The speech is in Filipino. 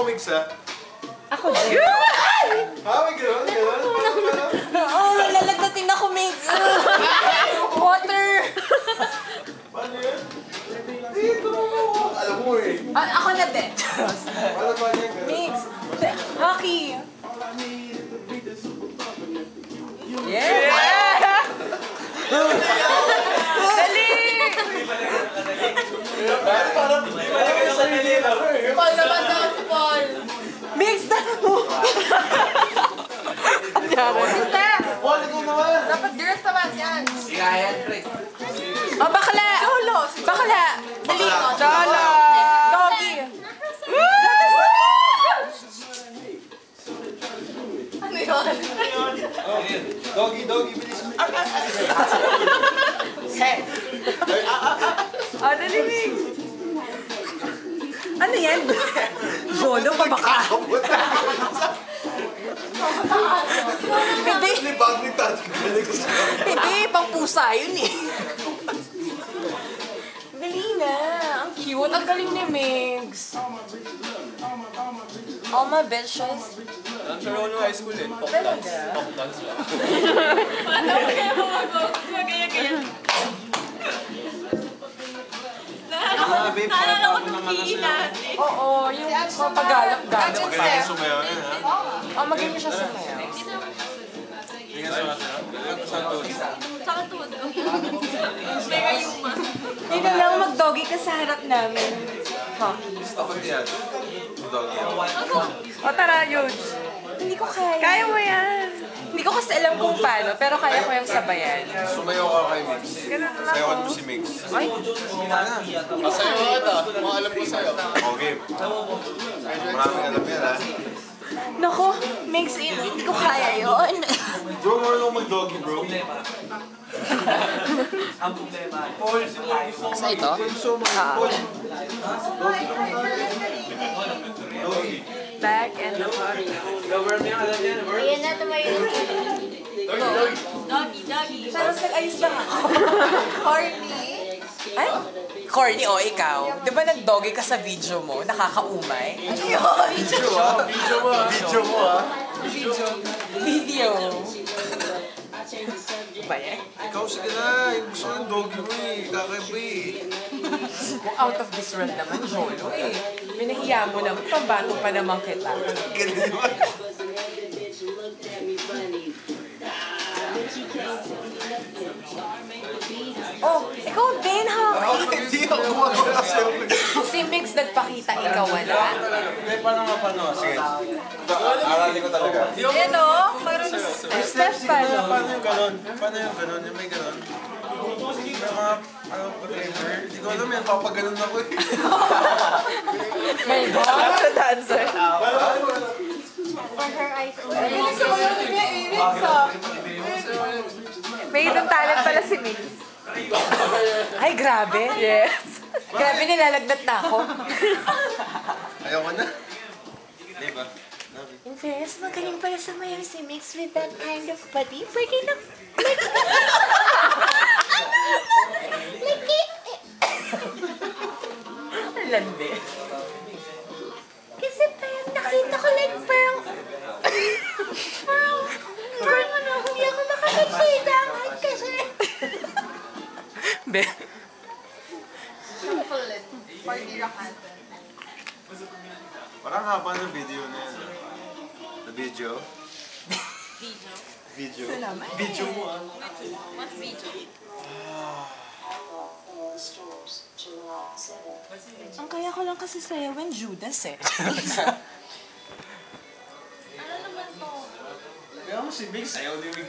Mix, ha? Ako din. Ha? May gano'n? Oo, lalagnatin ako, Migs. Water. Paano yun? Dito mo. Alam mo eh. Ako na din. Paano ba yan? Migs. Hockey. Yeah! Dali! Parang sarili lang. Paul naman daw si Paul. Migs, tara mo. Basta. Paul, ikaw naman. Dapat girls naman yan. Kaya, Chris. Oh, bakla. Solo. Bakla. Dali. Solo. Doggy. Ano yun? Doggy, bilis. Oh, dali, Migs. Ano yan? Solo pa baka? Hindi. Libag ni Tati. Hindi, pang pusa yun eh. Dali na. Ang cute. Ang galing ni Migs. All my bitches. Ang Sharon High School eh. Top dance. Top dance lang. Paano ko kaya magaya-gaya? Naalala ko nung PE natin. Oo, yung pagalap-galap pa. Magaling sumayaw yan, ha? Oh, magaling siya sumayaw. Hindi nga sumasayaw. Saka tuwad ko. Mega yuma. Hindi na lang mag-doggy ka sa harap namin. Hockey. Gusto ko yan. Doggy ako. O tara, Yuge. Hindi ko kaya. Kaya mo yan. Hindi ko kasi alam kung paano, pero kaya ko yung sabayan. Sumayaw ka kay Mix. Ganun lang Sayawan ako. mo si Mix. Ay, Masayaw ka. Mga alam ko sa'yo. Okay. Maraming alam yan, ha? nako, Migs, hindi ko kaya yun. Bro, marunong mag-doggy, bro. Sa ito? Back and the body. Ayan na, tumayo. Doggy. Pero nag-ayos lang ako. Horny. Ay? Corny, o ikaw. Di ba nag-doggy ka sa video mo? Nakakaumay? Ano yun? Video, ha? Video mo, ha? Video. Ba yan? Ikaw, sige na. Yung gusto ng doggy mo eh. Kakaiba eh. Kung out of this world naman, Jolo eh. Minahiya mo naman, pambato pa naman kita. Ganun naman. Oh, ikaw din, ha? Hindi ako gumagawa sa'yo. Si Mix nagpakita, ikaw wala. Paano nga, paano? Sige. Aralin ko talaga. Yan o, mayroon step paano? Paano yung ganon? Paano yung ganon? Yung may ganon? May mga, whatever. Hindi ko alam yan. Papaganon ako eh. My God, the dancer. For her eyes. May hidden talent pala si Mix. Ay, grabe. Yes. Grabe, nilalagnat na ako. Ayaw ko na. Di ba? In fairness, magaling pala sumayaw si Mix with that kind of body. Pwede na. Landi. Kasi parang nakita ko like parang ano, hindi ako nakapagsidangan kasi. Be. Parang haba ng video na yan. The video? Video? Video mo ah. What video? Ang kaya ko lang kasi sayawin Judas eh. Ano naman to? Kaya mo si Mix. Ayaw ni Mix.